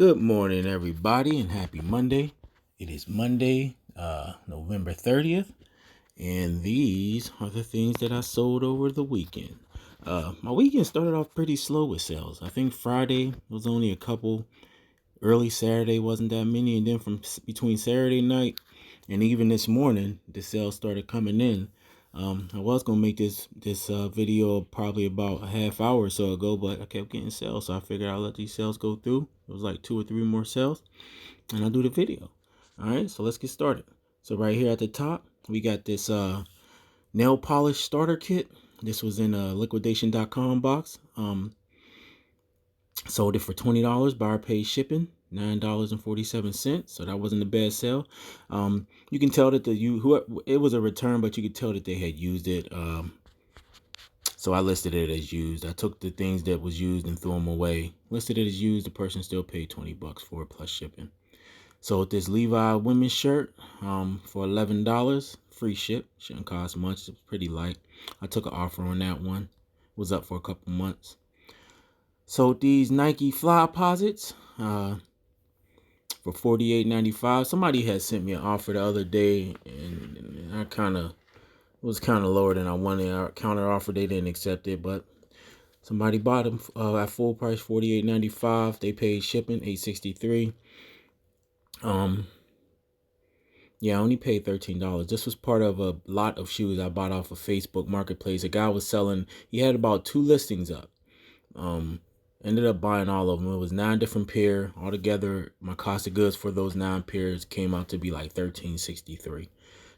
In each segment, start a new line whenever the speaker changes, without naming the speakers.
Good morning, everybody, and happy Monday. It is Monday, November 30th, and these are the things that I sold over the weekend. My weekend started off pretty slow with sales. I think Friday was only a couple, early Saturday wasn't that many, and then from between Saturday night and even this morning, the sales started coming in. I was gonna make this video probably about a half hour or so ago, but I kept getting sales, so I figured I'll let these sales go through. It was like 2 or 3 more sales, and I'll do the video. All right, so let's get started. So right here at the top, we got this nail polish starter kit. This was in a liquidation.com box. Sold it for $20. Buyer paid shipping, $9.47. So that wasn't a bad sale. You can tell that it was a return, but you could tell that they had used it. So I listed it as used. I took the things that was used and threw them away. Listed it as used. The person still paid $20 for it plus shipping. Sold this Levi women's shirt for $11. Free ship. Shouldn't cost much. It's pretty light. I took an offer on that one. Was up for a couple months. Sold these Nike Flyposits for $48.95. Somebody had sent me an offer the other day, and I was kind of lower than I wanted. Our counter offer, they didn't accept it, but somebody bought them at full price, $48.95. They paid shipping, $8.63. Yeah, I only paid $13. This was part of a lot of shoes I bought off of Facebook Marketplace. A guy was selling, he had about 2 listings up. Ended up buying all of them. It was 9 different pair. Altogether, my cost of goods for those 9 pairs came out to be like $13.63.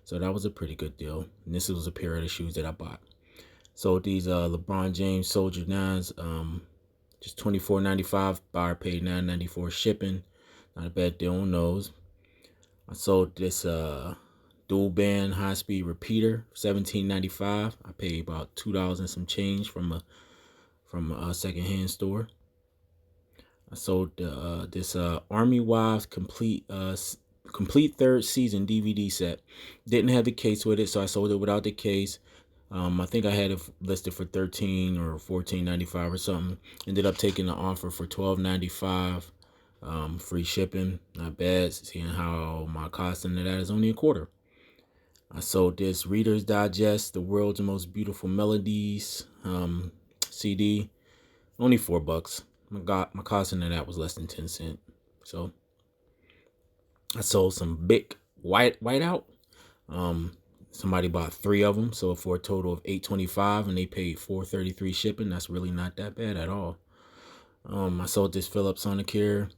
So that was a pretty good deal. And this was a pair of the shoes that I bought. Sold these LeBron James Soldier 9s, just $24.95. Buyer paid $9.94 shipping. Not a bad deal on those. I sold this dual band high speed repeater, $17.95. I paid about $2 and some change from a secondhand store. I sold this Army Wives complete third season DVD set. Didn't have the case with it, so I sold it without the case. I think I had it listed for $13 or $14.95 or something. Ended up taking the offer for $12.95. Free shipping. Not bad, seeing how my cost into that is only a quarter. I sold this Reader's Digest, The World's Most Beautiful Melodies CD. Only $4. My cost into that was less than 10 cents. So I sold some big whiteout. Somebody bought 3 of them, so for a total of $8.25, and they paid $4.33 shipping. That's really not that bad at all. I sold this Philips Sonicare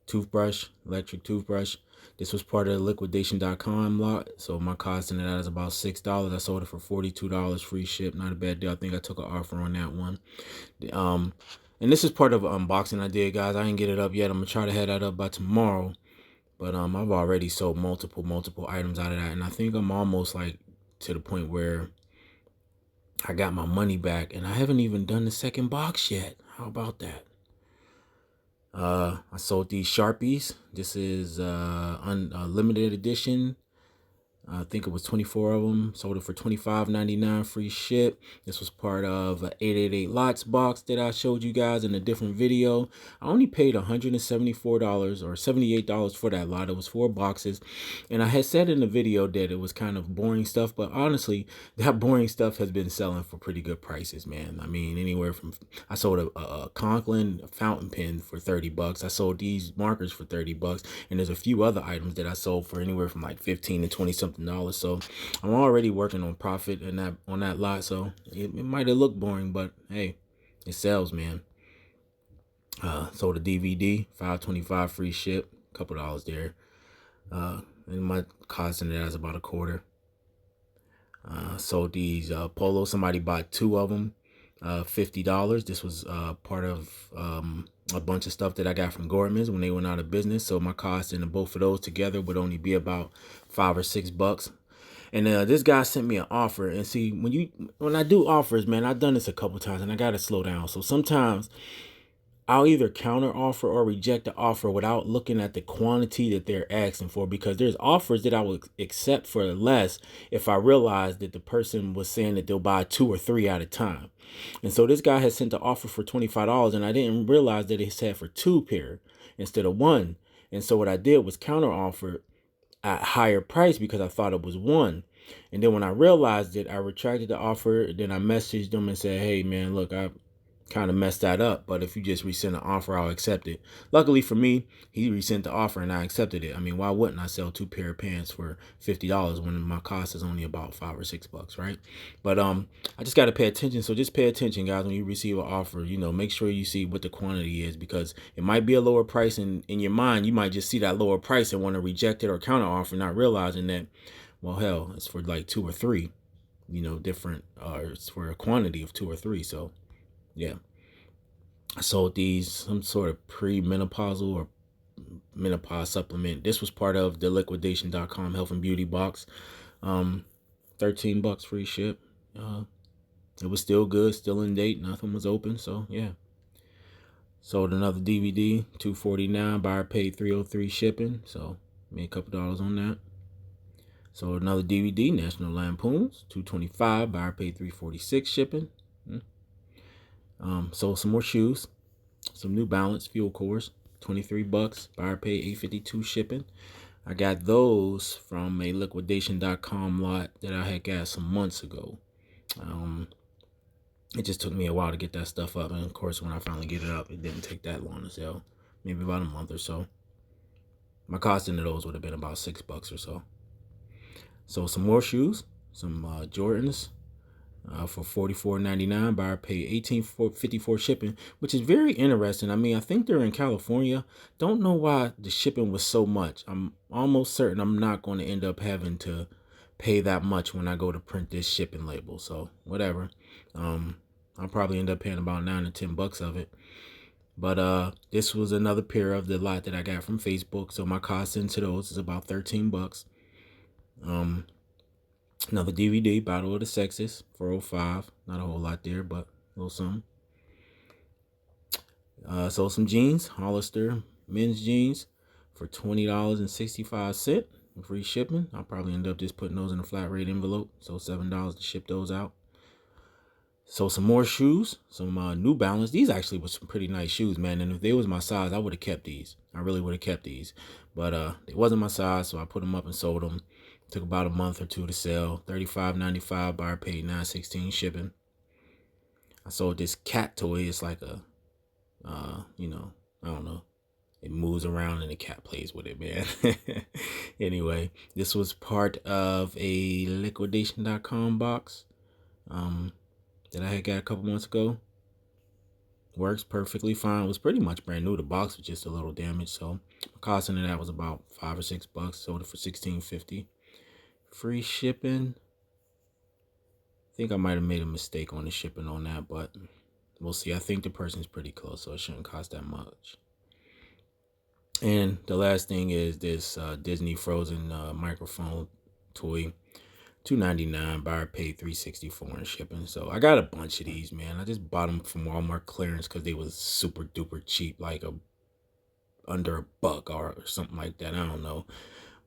toothbrush, electric toothbrush. This was part of the liquidation.com lot, so my cost in that is about $6. I sold it for $42 free ship. Not a bad deal. I think I took an offer on that one. And this is part of an unboxing I did, guys. I didn't get it up yet. I'm gonna try to head that up by tomorrow. But I've already sold multiple items out of that, and I think I'm almost like to the point where I got my money back, and I haven't even done the second box yet. How about that? I sold these Sharpies. This is limited edition. I think it was 24 of them. Sold it for $25.99 free ship. This was part of an 888 lots box that I showed you guys in a different video. I only paid $174 or $78 for that lot. It was 4 boxes. And I had said in the video that it was kind of boring stuff, but honestly, that boring stuff has been selling for pretty good prices, man. I mean, anywhere from, I sold a Conklin fountain pen for $30. I sold these markers for $30. And there's a few other items that I sold for anywhere from like 15 to 20 something dollars. So I'm already working on profit in on that lot. So it might have looked boring, but hey, it sells, man. Sold a DVD, $5.25 free ship, a couple dollars there. And my cost in that is about a quarter. Sold these polos. Somebody bought 2 of them, $50. This was part of a bunch of stuff that I got from Gorman's when they went out of business. So my cost in both of those together would only be about $5 or $6. And this guy sent me an offer. And see, when I do offers, man, I've done this a couple times, and I gotta slow down. So sometimes I'll either counter offer or reject the offer without looking at the quantity that they're asking for, because there's offers that I would accept for less if I realize that the person was saying that they'll buy 2 or 3 at a time. And so this guy had sent the offer for $25, and I didn't realize that it said for 2 pair instead of 1. And so what I did was counter offer at higher price because I thought it was 1. And then when I realized it, I retracted the offer. Then I messaged them and said, hey man, look, I kind of messed that up, but if you just resend the offer, I'll accept it. Luckily for me, he resent the offer and I accepted it. I mean, why wouldn't I sell 2 pair of pants for $50 when my cost is only about $5 or $6, right? But I just got to pay attention. So just pay attention, guys, when you receive an offer. Make sure you see what the quantity is, because it might be a lower price, and in your mind you might just see that lower price and want to reject it or counter offer, not realizing that, well, hell, it's for like 2 or 3, different, it's for a quantity of 2 or 3. So yeah, I sold these, some sort of pre-menopausal or menopause supplement. This was part of the liquidation.com health and beauty box. $13 free ship. It was still good, still in date, nothing was open. So yeah. Sold another DVD, $249. Buyer paid $303 shipping. So made a couple dollars on that. Sold another DVD, National Lampoons, $225. Buyer paid $346 shipping. Sold some more shoes, some New Balance Fuel Cores, $23. Buyer paid $852 shipping. I got those from a liquidation.com lot that I had got some months ago. It just took me a while to get that stuff up, and of course when I finally get it up, it didn't take that long to sell, maybe about a month or so. My cost into those would have been about $6 or so. So some more shoes, some Jordans, for $44.99. Buyer paid $18.54 shipping, which is very interesting. I mean, I think they're in California. Don't know why the shipping was so much. I'm almost certain I'm not going to end up having to pay that much when I go to print this shipping label. So whatever. I'll probably end up paying about $9 or $10 of it. But this was another pair of the lot that I got from Facebook. So my cost into those is about $13. Another DVD, Battle of the Sexes, $405. Not a whole lot there, but a little something. Sold some jeans, Hollister men's jeans, for $20.65. Free shipping. I'll probably end up just putting those in a flat rate envelope. So $7 to ship those out. So some more shoes, some New Balance. These actually were some pretty nice shoes, man. And if they was my size, I would have kept these. I really would have kept these. But it wasn't my size, so I put them up and sold them. Took about a month or two to sell. $35.95. Buyer paid $9.16 shipping. I sold this cat toy. It's like a, I don't know. It moves around and the cat plays with it, man. Anyway, this was part of a liquidation.com box that I had got a couple months ago. Works perfectly fine. It was pretty much brand new. The box was just a little damaged, so the cost of that was about $5 or $6. Sold it for $16.50. Free shipping. I think I might have made a mistake on the shipping on that, but we'll see. I think the person's pretty close, so it shouldn't cost that much. And the last thing is this Disney Frozen microphone toy, $2.99. Buyer paid $3.64 in shipping. So I got a bunch of these, man. I just bought them from Walmart clearance because they was super duper cheap, like under $1 or something like that. I don't know,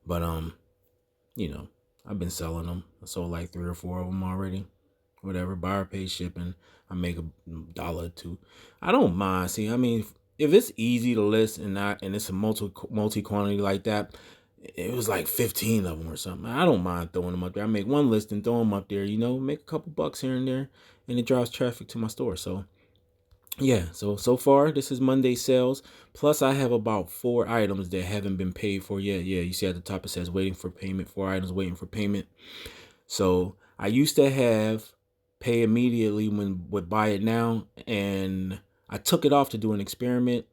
but I've been selling them. I sold like 3 or 4 of them already. Whatever. Buyer paid shipping. I make $1 or $2. I don't mind. See, I mean, if it's easy to list and it's a multi quantity like that, it was like 15 of them or something. I don't mind throwing them up there. I make one list and throw them up there, make a couple bucks here and there, and it drives traffic to my store. So yeah, so far this is Monday sales. Plus I have about 4 items that haven't been paid for yet. Yeah, you see at the top it says waiting for payment. 4 items waiting for payment. So I used to have pay immediately would buy it now, and I took it off to do an experiment.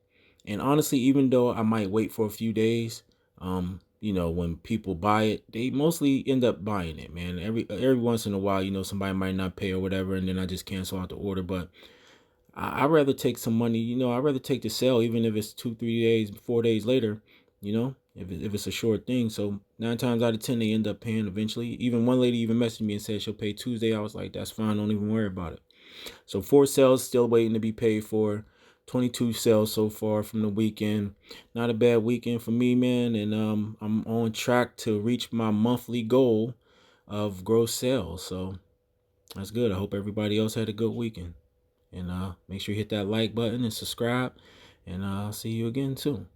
And honestly, even though I might wait for a few days, when people buy it, they mostly end up buying it, man. Every once in a while, somebody might not pay or whatever, and then I just cancel out the order. But I'd rather take some money, I'd rather take the sale, even if it's 2, 3 days, 4 days later, if it's a short thing. So 9 times out of 10, they end up paying eventually. Even one lady even messaged me and said she'll pay Tuesday. I was like, that's fine. Don't even worry about it. So 4 sales still waiting to be paid for. 22 sales so far from the weekend. Not a bad weekend for me, man. And I'm on track to reach my monthly goal of gross sales. So that's good. I hope everybody else had a good weekend. And make sure you hit that like button and subscribe. And I'll see you again soon.